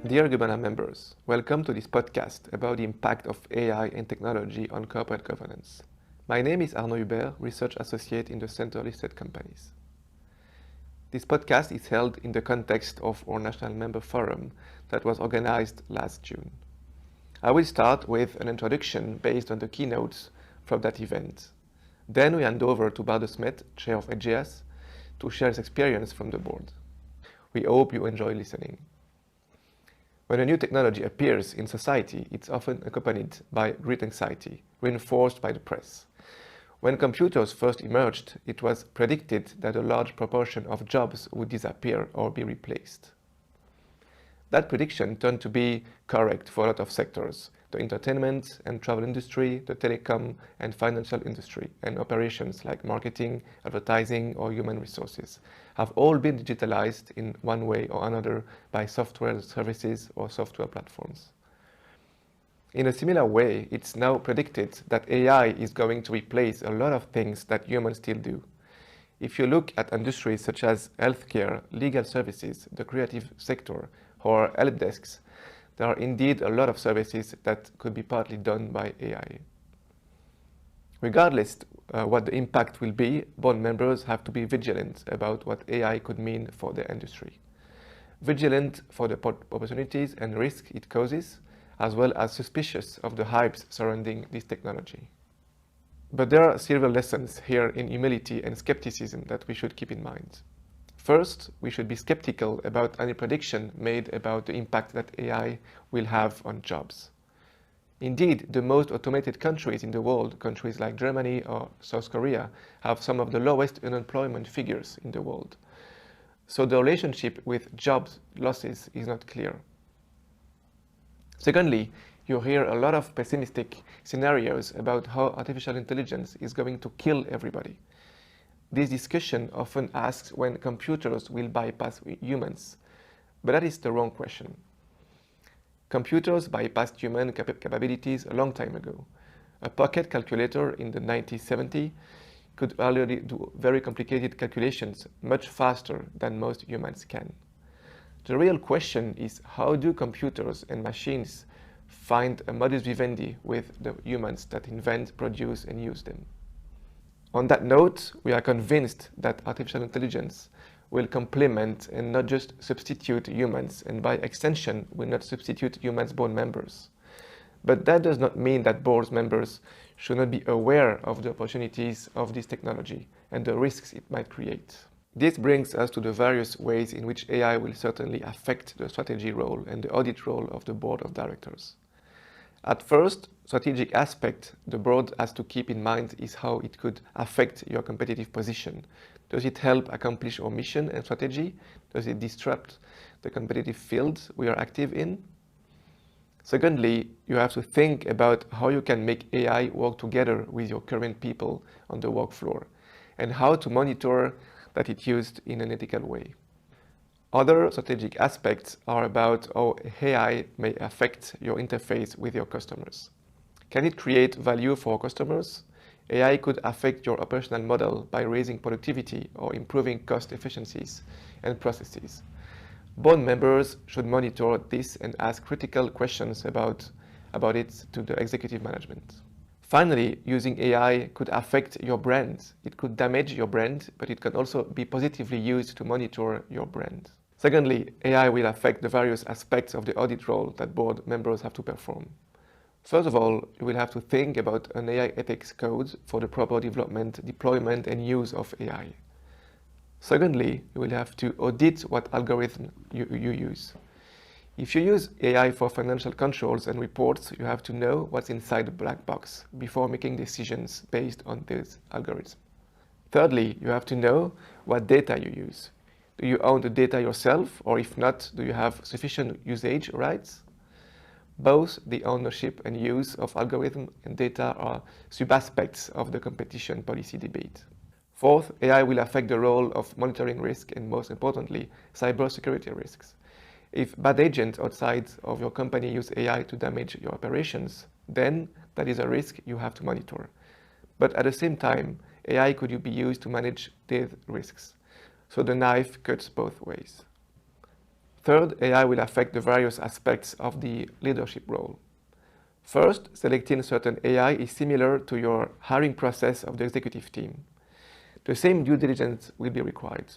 Dear Gubana members, welcome to this podcast about the impact of AI and technology on corporate governance. My name is Arnaud Hubert, Research Associate in the Center Listed Companies. This podcast is held in the context of our National Member Forum that was organized last June. I will start with an introduction based on the keynotes from that event. Then we hand over to Bart De Smet, Chair of AGS, to share his experience from the board. We hope you enjoy listening. When a new technology appears in society, it's often accompanied by great anxiety, reinforced by the press. When computers first emerged, it was predicted that a large proportion of jobs would disappear or be replaced. That prediction turned to be correct for a lot of sectors: the entertainment and travel industry, the telecom and financial industry, and operations like marketing, advertising, or human resources have all been digitalized in one way or another by software services or software platforms. In a similar way, it's now predicted that AI is going to replace a lot of things that humans still do. If you look at industries such as healthcare, legal services, the creative sector, or help desks, there are indeed a lot of services that could be partly done by AI. Regardless what the impact will be, board members have to be vigilant about what AI could mean for their industry. Vigilant for the opportunities and risks it causes, as well as suspicious of the hypes surrounding this technology. But there are several lessons here in humility and skepticism that we should keep in mind. First, we should be skeptical about any prediction made about the impact that AI will have on jobs. Indeed, the most automated countries in the world, countries like Germany or South Korea, have some of the lowest unemployment figures in the world. So the relationship with job losses is not clear. Secondly, you hear a lot of pessimistic scenarios about how artificial intelligence is going to kill everybody. This discussion often asks when computers will bypass humans, but that is the wrong question. Computers bypassed human capabilities a long time ago. A pocket calculator in the 1970s could already do very complicated calculations much faster than most humans can. The real question is, how do computers and machines find a modus vivendi with the humans that invent, produce, and use them? On that note, we are convinced that artificial intelligence will complement and not just substitute humans, and by extension will not substitute humans' board members. But that does not mean that board members should not be aware of the opportunities of this technology and the risks it might create. This brings us to the various ways in which AI will certainly affect the strategy role and the audit role of the board of directors. At first, strategic aspect the board has to keep in mind is how it could affect your competitive position. Does it help accomplish our mission and strategy? Does it disrupt the competitive field we are active in? Secondly, you have to think about how you can make AI work together with your current people on the work floor, and how to monitor that it's used in an ethical way. Other strategic aspects are about how AI may affect your interface with your customers. Can it create value for customers? AI could affect your operational model by raising productivity or improving cost efficiencies and processes. Board members should monitor this and ask critical questions about it to the executive management. Finally, using AI could affect your brand. It could damage your brand, but it can also be positively used to monitor your brand. Secondly, AI will affect the various aspects of the audit role that board members have to perform. First of all, you will have to think about an AI ethics code for the proper development, deployment, and use of AI. Secondly, you will have to audit what algorithm you use. If you use AI for financial controls and reports, you have to know what's inside the black box before making decisions based on this algorithm. Thirdly, you have to know what data you use. Do you own the data yourself, or if not, do you have sufficient usage rights? Both the ownership and use of algorithm and data are sub-aspects of the competition policy debate. Fourth, AI will affect the role of monitoring risk and, most importantly, cybersecurity risks. If bad agents outside of your company use AI to damage your operations, then that is a risk you have to monitor. But at the same time, AI could be used to manage these risks. So the knife cuts both ways. Third, AI will affect the various aspects of the leadership role. First, selecting certain AI is similar to your hiring process of the executive team. The same due diligence will be required.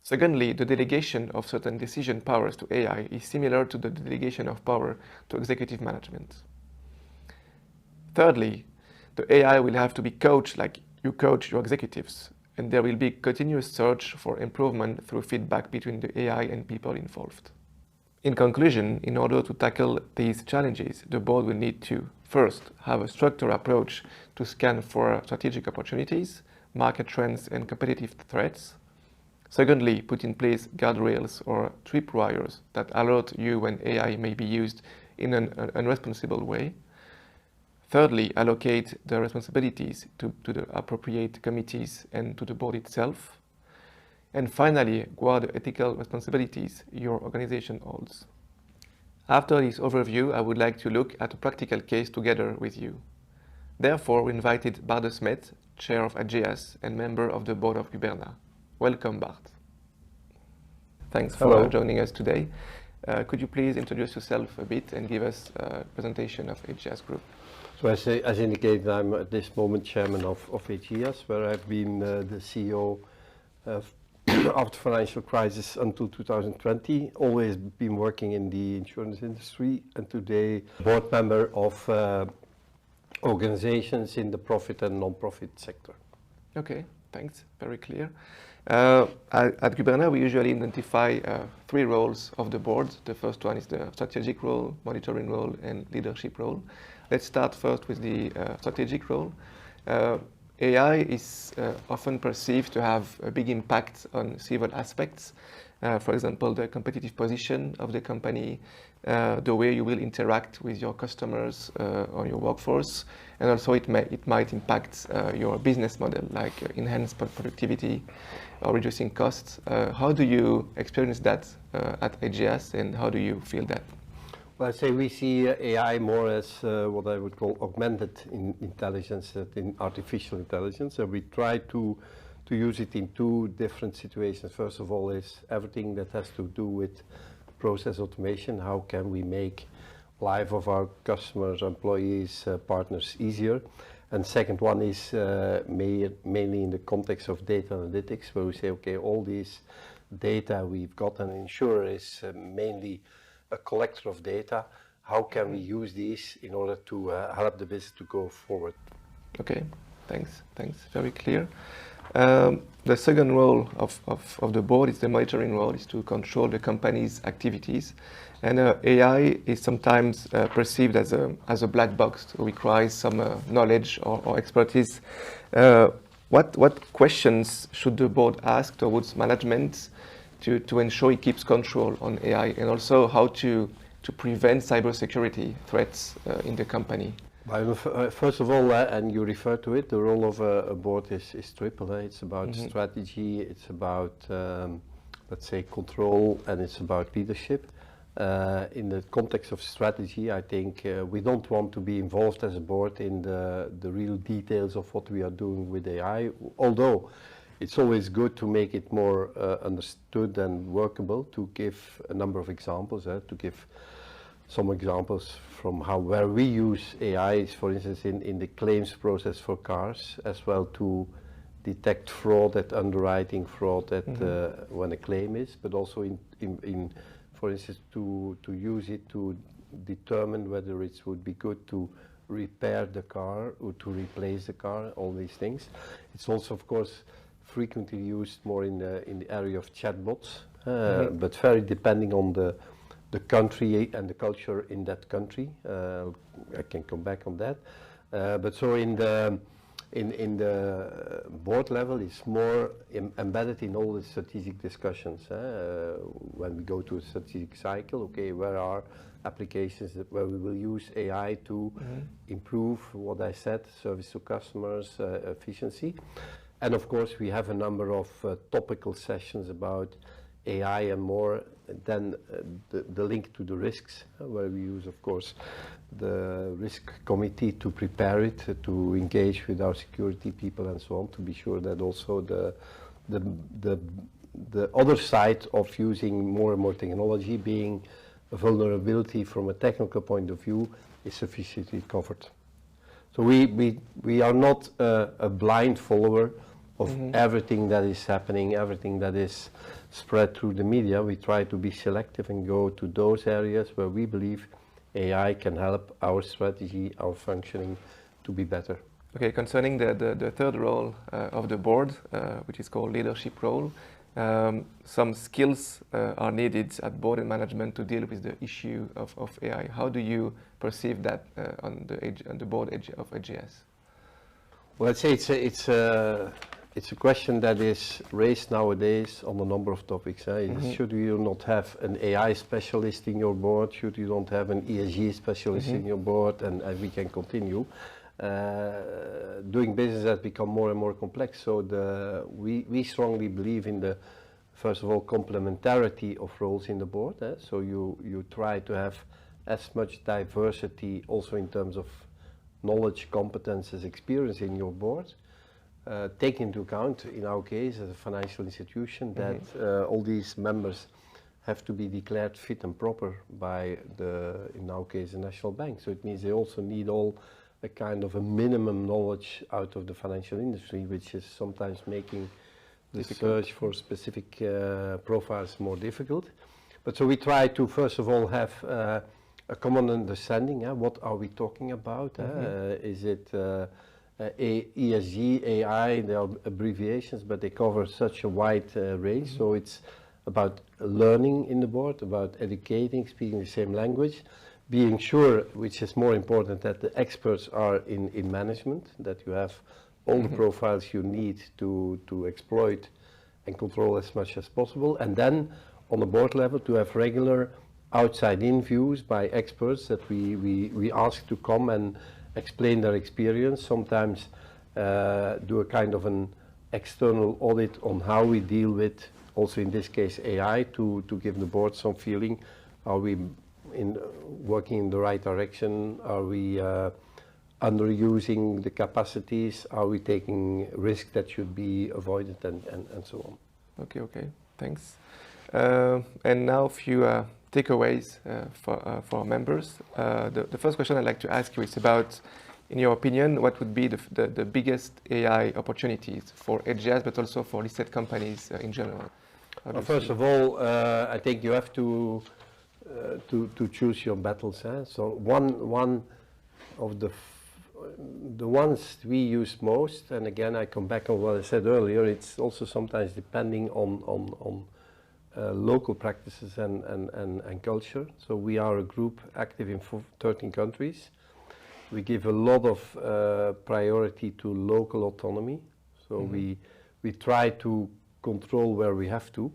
Secondly, the delegation of certain decision powers to AI is similar to the delegation of power to executive management. Thirdly, the AI will have to be coached like you coach your executives, and there will be continuous search for improvement through feedback between the AI and people involved. In conclusion, in order to tackle these challenges, the board will need to, first, have a structured approach to scan for strategic opportunities, market trends, and competitive threats. Secondly, put in place guardrails or tripwires that alert you when AI may be used in an irresponsible way. Thirdly, allocate the responsibilities to the appropriate committees and to the board itself. And finally, guard the ethical responsibilities your organization holds. After this overview, I would like to look at a practical case together with you. Therefore, we invited Bart De Smet, Chair of AGS and member of the board of Guberna. Welcome, Bart. Thanks for joining us today. Could you please introduce yourself a bit and give us a presentation of AGS Group? So as indicated, I'm at this moment chairman of AGS, where I've been the CEO after financial crisis until 2020, always been working in the insurance industry, and today board member of organizations in the profit and non-profit sector. Okay, thanks, very clear. At Guberna, we usually identify three roles of the board. The first one is the strategic role, monitoring role, and leadership role. Let's start first with the strategic role. AI is often perceived to have a big impact on several aspects. For example, the competitive position of the company, the way you will interact with your customers or your workforce, and also it might impact your business model, like enhanced productivity or reducing costs. How do you experience that at AGS, and how do you feel that? Well, I'd say we see AI more as what I would call augmented intelligence, in artificial intelligence, and we try to use it in two different situations. First of all is everything that has to do with process automation. How can we make life of our customers, employees, partners easier? And second one is mainly in the context of data analytics, where we say, okay, all these data we've got, an insurer is mainly a collector of data. How can we use these in order to help the business to go forward? Okay, thanks, very clear. The second role of the board is the monitoring role, is to control the company's activities. And AI is sometimes perceived as a black box, so requires some knowledge or expertise. What questions should the board ask towards management to ensure it keeps control on AI, and also how to prevent cybersecurity threats in the company? First of all, and you refer to it, the role of a board is triple. It's about strategy, it's about, let's say, control, and it's about leadership. In the context of strategy, I think we don't want to be involved as a board in the real details of what we are doing with AI, although it's always good to make it more understood and workable. To give a number of examples, to give some examples from where we use AI, for instance, in the claims process for cars, as well to detect fraud at underwriting, fraud at when a claim is, but also in for instance, to use it to determine whether it would be good to repair the car or to replace the car, all these things. It's also, of course, frequently used more in the area of chatbots, but very depending on the country and the culture in that country. I can come back on that. But so in the board level, it's more embedded in all the strategic discussions. When we go to a strategic cycle, okay, where are applications where we will use AI to improve what I said, service to customers, efficiency. And of course, we have a number of topical sessions about AI and more than the link to the risks, where we use, of course, the risk committee to prepare it, to engage with our security people and so on, to be sure that also the the other side of using more and more technology, being a vulnerability from a technical point of view, is sufficiently covered. So we are not a blind follower of everything that is happening, everything that is spread through the media. We try to be selective and go to those areas where we believe AI can help our strategy, our functioning to be better. Okay, concerning the third role of the board, which is called leadership role, some skills are needed at board and management to deal with the issue of AI. How do you perceive that on the board of AGS? Well, I'd say it's a question that is raised nowadays on a number of topics. Should you not have an AI specialist in your board? Should you not have an ESG specialist in your board? And we can continue. Doing business has become more and more complex. So we strongly believe in the, first of all, complementarity of roles in the board. So you try to have as much diversity also in terms of knowledge, competences, experience in your board. Take into account, in our case, as a financial institution, that all these members have to be declared fit and proper by in our case, the National Bank. So it means they also need all a kind of a minimum knowledge out of the financial industry, which is sometimes making the search for specific profiles more difficult. But so we try to, first of all, have a common understanding. What are we talking about? Is it ESG, AI? They are abbreviations, but they cover such a wide range. So it's about learning in the board, about educating, speaking the same language, being sure, which is more important, that the experts are in management, that you have all the profiles you need to exploit and control as much as possible. And then on the board level, to have regular outside-in views by experts that we ask to come and explain their experience, sometimes do a kind of an external audit on how we deal with, also in this case, AI, to give the board some feeling. Are we working in the right direction? Are we underusing the capacities? Are we taking risks that should be avoided, and so on? Okay, thanks. And now a few takeaways for our members. The first question I'd like to ask you is about, in your opinion, what would be the biggest AI opportunities for AGS, but also for listed companies in general? Well, first of all, I think you have to choose your battles. So one of the ones we use most, and again I come back on what I said earlier, it's also sometimes depending on local practices and culture. So we are a group active in 13 countries. We give a lot of priority to local autonomy. So we try to control where we have to.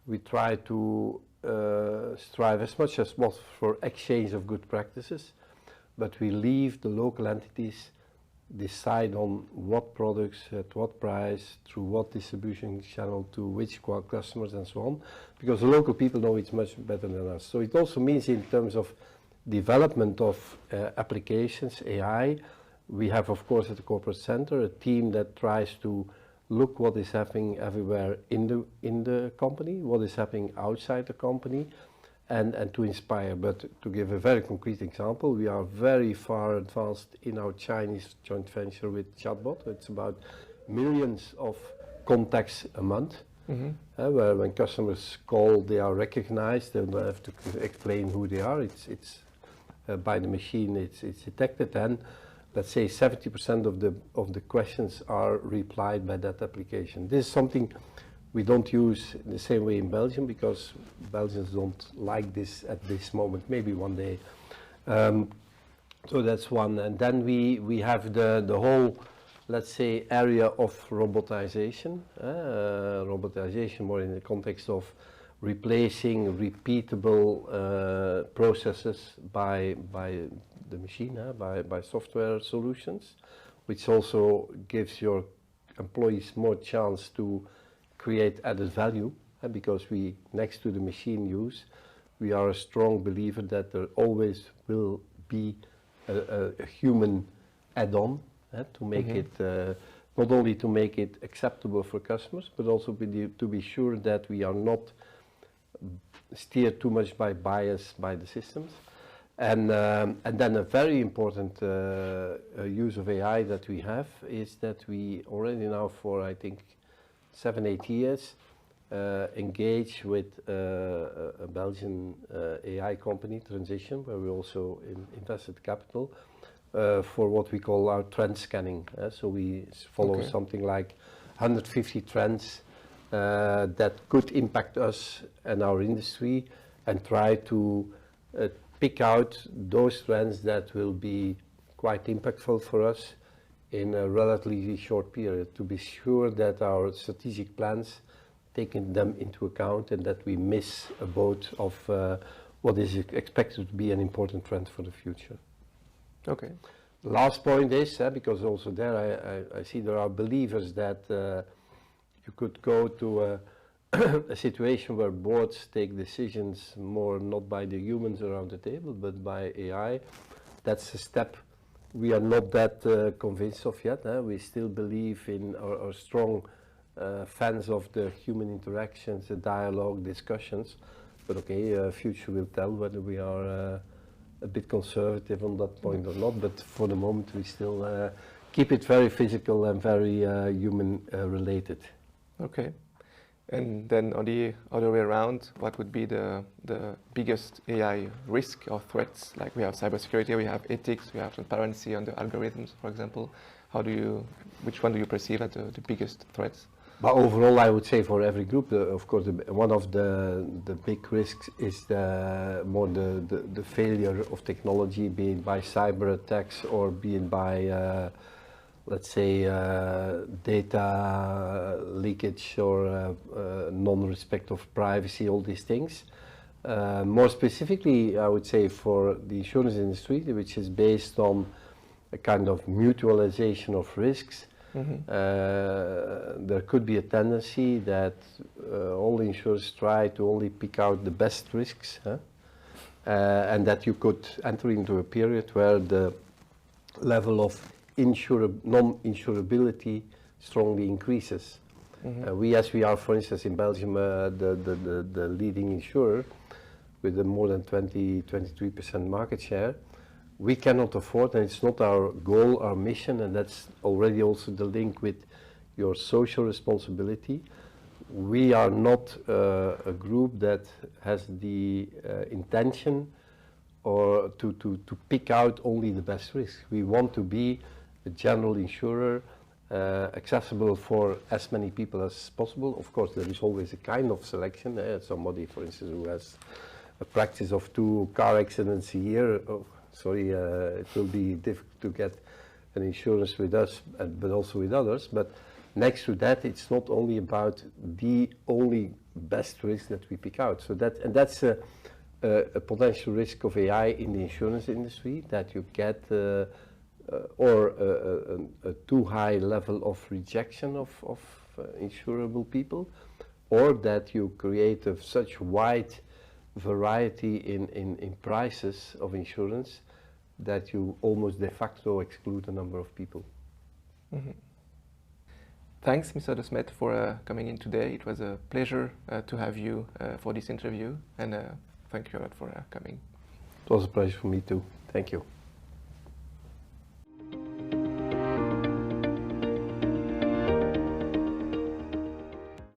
We try to strive as much as possible for exchange of good practices, but we leave the local entities decide on what products, at what price, through what distribution channel, to which customers, and so on, because the local people know it's much better than us. So it also means, in terms of development of applications, AI, we have, of course, at the corporate center a team that tries to look what is happening everywhere in the company, what is happening outside the company, and to inspire. But to give a very concrete example, we are very far advanced in our Chinese joint venture with chatbot. It's about millions of contacts a month, where when customers call, they are recognized. They don't have to explain who they are. It's by the machine. It's detected, and let's say 70% of the questions are replied by that application. This is something we don't use the same way in Belgium, because Belgians don't like this at this moment, maybe one day. So that's one. And then we have the whole, let's say, area of robotization. Robotization more in the context of replacing repeatable processes by the machine, by software solutions, which also gives your employees more chance to create added value, because we, next to the machine use, we are a strong believer that there always will be a human add-on to make it not only to make it acceptable for customers, but also to be sure that we are not steered too much by bias by the systems. And then a very important use of AI that we have is that we already now for I think 7-8 years engage with a Belgian AI company, Transition, where we also invested capital for what we call our trend scanning. So we follow something like 150 trends that could impact us and our industry, and try to pick out those trends that will be quite impactful for us in a relatively short period, to be sure that our strategic plans taking them into account and that we miss a boat of what is expected to be an important trend for the future. Okay. Last point is, because also there I see there are believers that you could go to a situation where boards take decisions more not by the humans around the table but by AI. That's a step we are not that convinced of yet. We still believe in our strong fans of the human interactions, the dialogue, discussions. But okay, future will tell whether we are a bit conservative on that point or not. But for the moment, we still keep it very physical and very human related. Okay. And then on the other way around, what would be the biggest AI risk or threats? Like we have cybersecurity, we have ethics, we have transparency on the algorithms, for example. Which one do you perceive as the biggest threats? But overall, I would say for every group, of course, one of the big risks is the failure of technology, be it by cyber attacks or be it by let's say data leakage or non-respect of privacy, all these things. More specifically, I would say for the insurance industry, which is based on a kind of mutualization of risks, there could be a tendency that all insurers try to only pick out the best risks, and that you could enter into a period where the level of non-insurability strongly increases. We are, for instance, in Belgium, the leading insurer with a more than 23% market share. We cannot afford, and it's not our goal, our mission, and that's already also the link with your social responsibility. We are not a group that has the intention or to pick out only the best risks. We want to be a general insurer, accessible for as many people as possible. Of course, there is always a kind of selection. Somebody, for instance, who has a practice of 2 car accidents a year, it will be difficult to get an insurance with us, but also with others. But next to that, it's not only about the only best risk that we pick out. So that's a potential risk of AI in the insurance industry, that you get a too high level of rejection of insurable people, or that you create such wide variety in prices of insurance that you almost de facto exclude a number of people. Thanks, Mr. De Smet, for coming in today. It was a pleasure to have you for this interview, and thank you a lot for coming. It was a pleasure for me too. Thank you.